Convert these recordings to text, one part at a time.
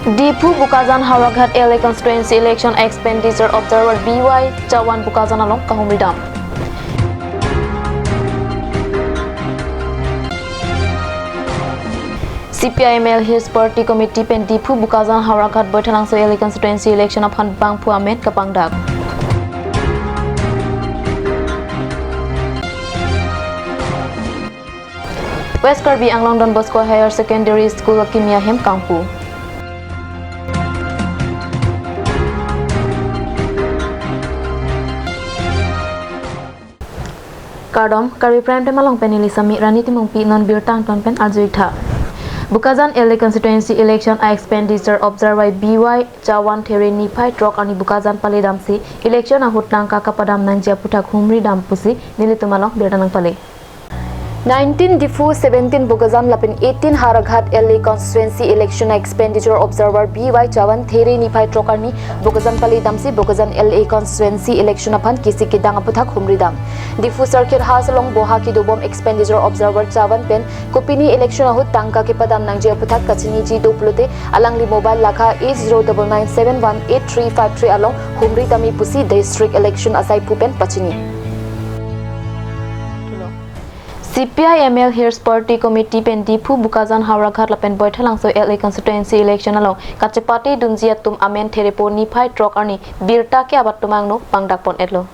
Dipu Bukazan Haragat LA Constituency Election Expenditure Observer BY Jawan Bukazan along Kahumridam. CPIML Hills Party Committee pen Dipu Bukazan Haragat Botalang so LA Constituency Election of Han Bang Puamet Kapangdak. West Karbi Anglong Don Bosco Higher Secondary School Kimia Hem Kangpu. Kardom Karbi Prime Time along Penili Sami Rani Timungpi non Birtang Ton Pen Arjuita. Bukazan LA Constituency Election Expenditure Observed by BY Jawan Tereni Pai Trok Ani Bukazan Palidamsi Election Ahutlang Kakapadam Nanjia Putak Humri Dampusi Nilitumalong Birtanang Pale. 19 Difu 17 Bukazan Lapin 18 Haraghat LA Constituency Election Expenditure Observer BY Jawan Theri Nipai Trokarni Bukazan Pali Damsi Bukazan LA Constituency Election Apan Kisi Kidang Aputhak Humridam Difu Circuit House along Bohaki Dobom Expenditure Observer Jawan Pen Kopini Election Ahut Tangka Kipadam Nangji Aputhak Kachini Ji Doplute Alangli Mobile Lakha 8099718353 along Humridami Pusi District Election Asai Pupen Pachini CPIML Hills Party Committee pen Dipu Bukazan Haragat Lapen Boythalang so LA Constituency Election along Kachapati Dunjiatum Amen Therepo Nipai Trok Arni Birta ke abat tumangno pangdak pon etlo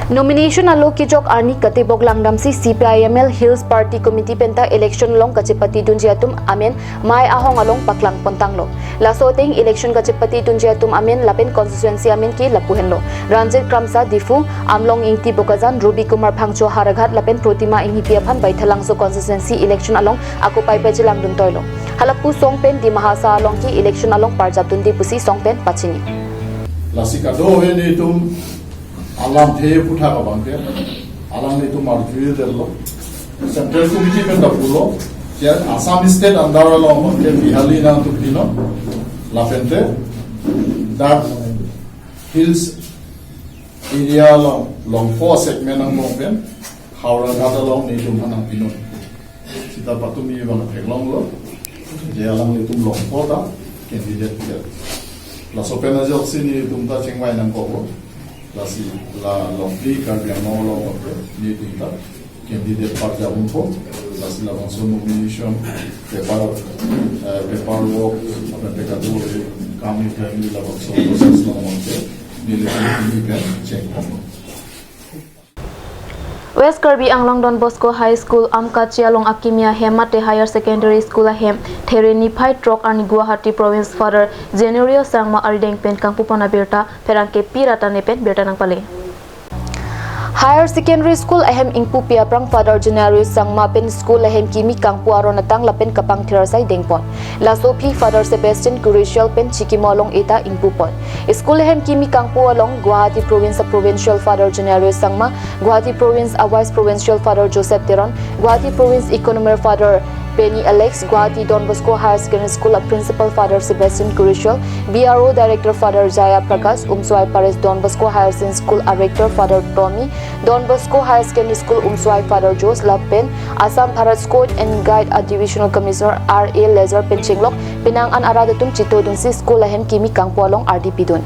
Nomination alo kijok Arni Katibok Langdamsi CPIML Hills Party Committee penta election long Kachapati Dunjiatum Amen Mai Ahong along Paklang Pontanglo Lasoteng election Kachapati Dunjiatum Amen Lapen Constituency Amen ki Lapuhenlo Ranjit Kramsa Difu Amlong Ingti Bukazan Ruby Kumar Phangcho Haragat Lapen Protima Inghi Piaphan Baithalangso Constituency election along Ako Pai Pejilam Duntoilo Halapu Songpen di Mahasa along ki election along Parjatundi Pusi Songpen Pachini Lasikado heni tum alam the putha ka bangte alam ni tum arjui dello central committee men da pulo ya Assam state andar along ke bihali na tu pino lapente that hills area long four segment ang pen hawra gada long ni tum hanang pino sita patumi bang pheglong lo je alam ni tum long four da candidate ya la sopena jok sini tum ta chengwai nang ko lasi la lompi Karbi Anolo ni tumta candidate parja umpo lasi la konso nomination prepare work apne pekado kami family la konso process la monte ni le kan check West Karbi Anglong Don Bosco High School Amka Chialong Akimia Hemate Higher Secondary School Hem Thereni Pai Trok Arni Guwahati Province Father January Sangma Ardeng Pen Kangpupana Birta Perangke Pirata Nepen Birta Nang Pale Higher Secondary School ahem ingpu piaprang Father January Sangma Pen School ahem kimi kangpu aronatang lapen kapang Thirasai Dengpon La Sophie Father Sebastian Curicial Pen Chikimolong Eta ingpupon School ahem kimi kangpu along Guwahati Province Provincial Father January Sangma Guwahati Province Vice Provincial Father Joseph Teron Guwahati Province Economer Father Penny Alex, Guwahati Don Bosco Higher Secondary School Principal Father Sebastian Curicial, BRO Director Father Jaya Prakash, Umsuai Paris Don Bosco Higher Secondary School Director Father Tommy, Don Bosco Higher Secondary School Umsuai Father Jos Lapen, Assam Bharat Scout and Guide Divisional Commissioner R.A. Lezer Penchinglok, Pinangan Aradatum Chito Dunsi School Ahem Kimi Kangpualong RDP Dun.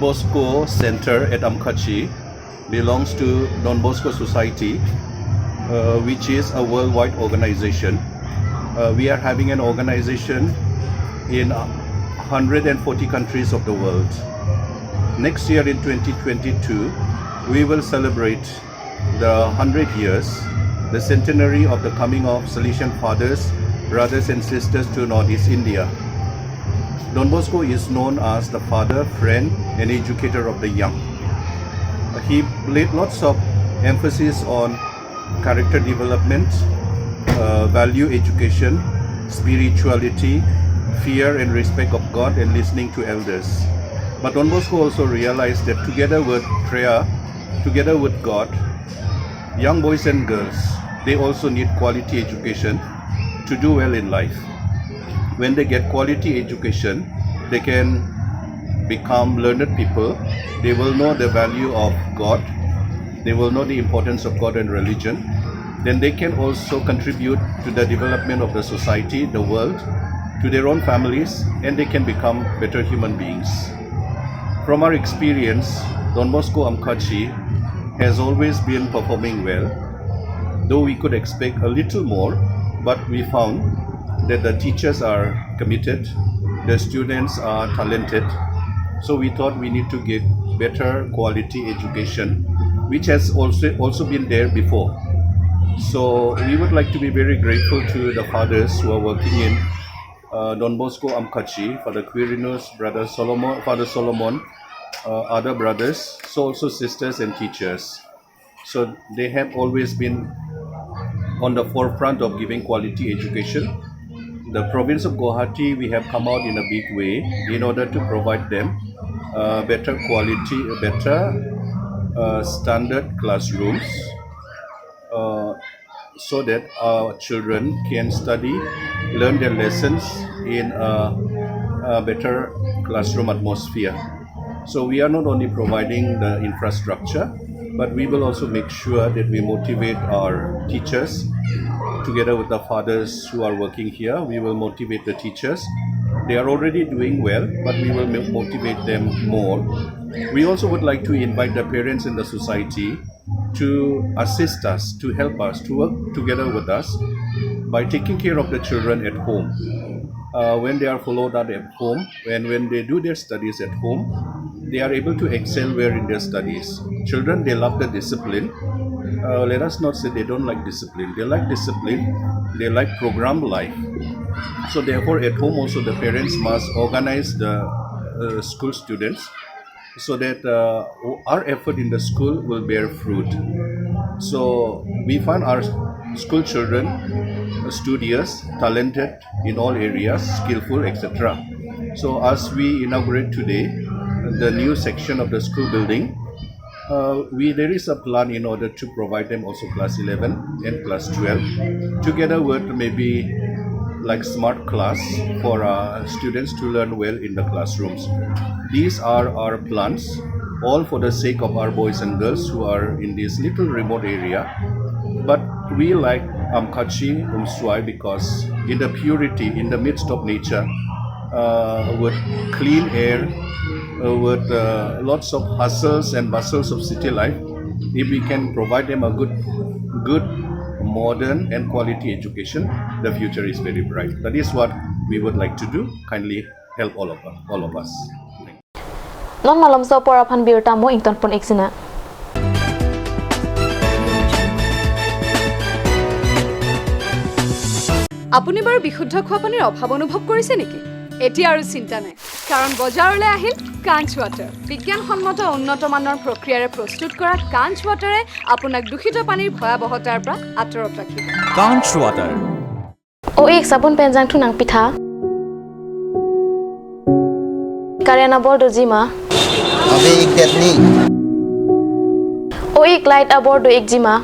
Bosco Center at Amkachi belongs to Don Bosco Society, which is a worldwide organization. We are having an organization in 140 countries of the world. Next year in 2022, we will celebrate the 100 years, the centenary of the coming of Salesian Fathers, brothers and sisters to Northeast India. Don Bosco is known as the father, friend and educator of the young. He laid lots of emphasis on character development, value education, spirituality, fear and respect of God and listening to elders. But Don Bosco also realized that together with prayer, together with God, young boys and girls, they also need quality education to do well in life. When they get quality education, they can become learned people. They will know the value of God. They will know the importance of God and religion. then they can also contribute to the development of the society, the world, to their own families, and they can become better human beings. From our experience, Don Bosco Amkachi has always been performing well, though we could expect a little more, but we found that the teachers are committed, the students are talented, so we thought we need to get better quality education, which has also been there before. So we would like to be very grateful to the fathers who are working in Don Bosco Amkachi, Father Quirinus, Brother Solomon, Father Solomon, other brothers, so also sisters and teachers. So they have always been on the forefront of giving quality education. The province of Guwahati, we have come out in a big way in order to provide them better quality, better standard classrooms, so that our children can study, learn their lessons in a better classroom atmosphere. So we are not only providing the infrastructure, but we will also make sure that we motivate our teachers. Together with the fathers who are working here, we will motivate the teachers. They are already doing well, but we will motivate them more. We also would like to invite the parents in the society to assist us, to help us, to work together with us by taking care of the children at home. When they are followed up at home, when they do their studies at home, they are able to excel well in their studies. Children, they love the discipline. Let us not say they don't like discipline. They like discipline. They like program life. So therefore, at home also the parents must organize the school students so that our effort in the school will bear fruit. So we find our school children studious, talented in all areas, skillful, etc. So as we inaugurate today the new section of the school building, there is a plan in order to provide them also class 11 and class 12, together with maybe like smart class for students to learn well in the classrooms. These are our plans, all for the sake of our boys and girls who are in this little remote area. But we like Amkachi Umswai because in the purity, in the midst of nature, with clean air, with lots of hustles and bustles of city life, if we can provide them a good modern and quality education, the future is very bright. That is what we would like to do. Kindly help all of us. Non malam so poraphan birta mo ington pon exina. আপুনি বাৰু বিশুদ্ধ খোৱা পানীৰ অভাৱ অনুভৱ কৰিছে নেকি? এতিয়া আৰু চিন্তা নাই, কাৰণ বজাৰলৈ আহিল কাঞ্চ ৱাটাৰ। বিজ্ঞানসন্মত উন্নত মানৰ প্ৰক্ৰিয়াৰে প্ৰস্তুত কৰা কাঞ্চ ৱাটাৰে আপোনাক দূষিত পানীৰ ভয়াৱহতাৰ পৰা আঁতৰত ৰাখিব। কাঞ্চ water. O ek sabun penjang thunang pitha. Karyana bordo jima. Abe ek detni. O ek light abordo ek jima.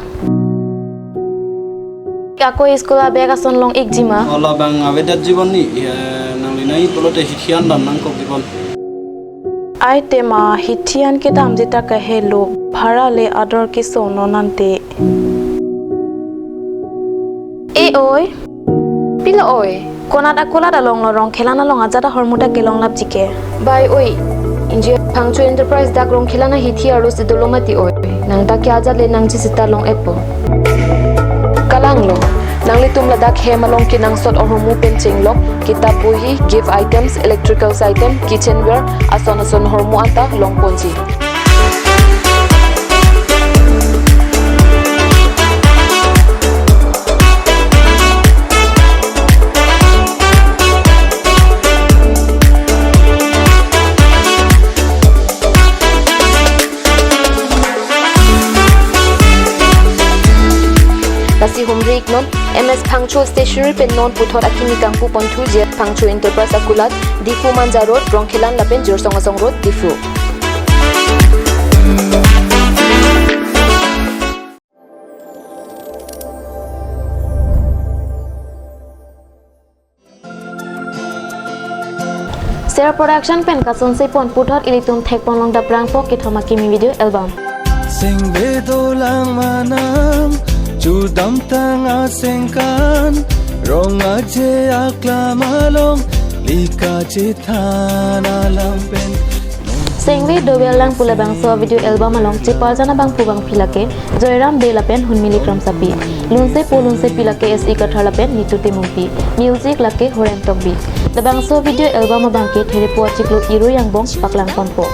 Ako sekolah bega son long ek jima. Ola bang abedat jibon ni nang linai polote hithian dan nang kok jibon. Ai tema hithian ke dam jeta ka helo bhara le ador ki sono nante. E oi. Pila oi. Konat akola da long lorong khelana long ajada hormuta kelong lap jike. Bai oi. Inje Pangchu Enterprise dak rong khelana hithi aro se dolomati oi. Nang ta kya ja le nang ji sita long epo. Kalang lo. Nang litum ladak hemalong kinang sot ormu penching lo kitab buhi gift items electricals item kitchenware ason hormu anta long ponji. Nasi humrik non MS Pangchu Stationery pen non puthot akimi kangpu ponthu je Pangchu Enterprise akulat Difu Manja Road Rongkhelan lapen Jorsongasong Road Difu. Share production pen kason se pon puthot ilitum thek pon long da prang pok ke thoma kimi video album. Sing bedolang manam Dudam tanga sengkan Rong aje aklamalong Lika cithana lampen Sengwi dowel lang pula bangso video album along chipar jana bang pubang pilake Joyram de lapen hun milligram sapi lunse pilake SE kathar lapen nituti mumpi music lake horem tokbi the bangso video album bangke there po chiklu iru yang bong paklang pompo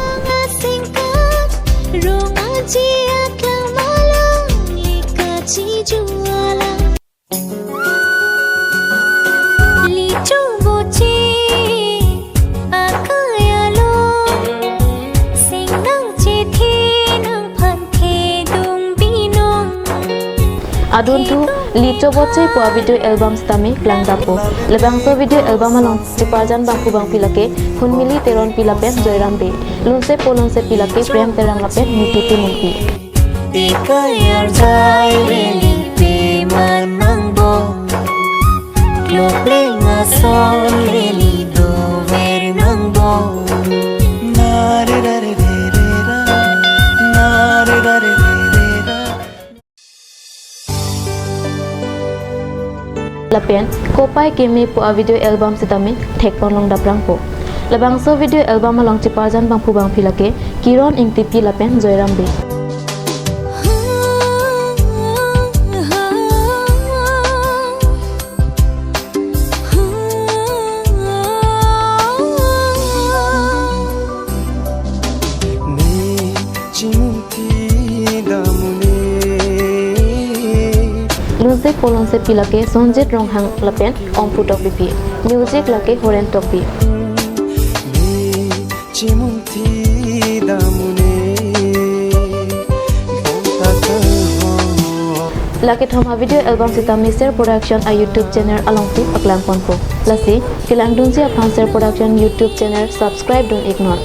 Adun tu licho boche po video album stami klang dapo lebangso video album along siparjan bangku bang pilake hun mili teron pilapen joyram be lunse pilake prem terang lapen nituti mumpi ikayar jai reli pe manang bo kloplenga son reli do ver nang bo nare dare re ra nare dare lapen kopai kemi po video album sitami thek ponlong daprang po labangso video album along chiparjan bang phubang philake kiron ing tipi lapen joyram be Polonse pilake sonjit ronghang lapen om putok bipi music lake horen tokbi lake thoma video album sita miser production a YouTube channel along tu aklang ponpo lasi kilang dunji a fancer production YouTube channel subscribe don't ignore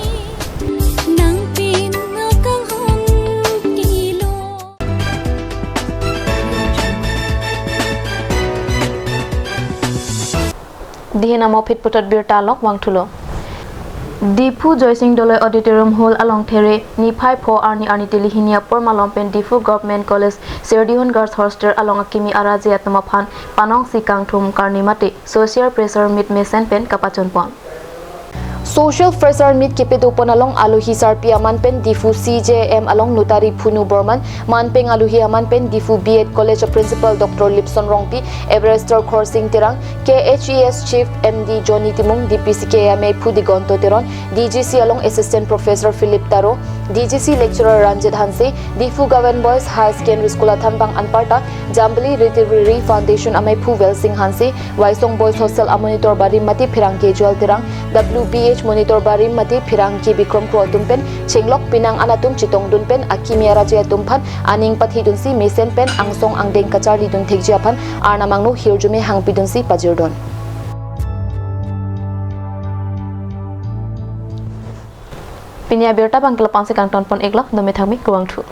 Dihina mopit putot birta lok wangthulo Difu Joysing Doloi Auditorium Hall along There ni 5 arni telihinia por malompen Difu Government College Serdihun Girls Hostel along Akimi Araji atmaphan panong sikang thum karnimate social pressure meet mesen pen kapachon pon Social Pressure Meet Kipedu Ponalong Aluhi Sarpi Amanpen Difu CJM along Nutari Punu Borman Manpeng Aluhi Amanpen Difu B.Ed College of Principal Dr. Lipson Rongpi Everester Coursing Tirang KHES Chief MD Johnny Timung DPCKMA Pudi Gonto Tiron DGC along Assistant Professor Philip Taro DGC Lecturer Ranjit Hansi Difu Government Boys High Secondary School Athanbang Anparta Jambali Retiriri Foundation Amai Pu Welsing Hansi Waisong Boys Hostel Amonitor Bari Mati Pirang Kejual Tirang WBH Monitor Barim Mati Pirangki Bikrom Pro Dumpen Chenglok Pinang Anatum Chitong Dunpen Akimia Raja Tumpan Aning Pathi Dunsi Mesen Pen Angsong Angdeng Kachar Lidun Thekjiapan Arnamangno Hirjume Hangpi Dunsi Pajirdon Pinya Berta Bangkela Pansi Kangton Pon Eglok Nomi Thangmi Kuwangthu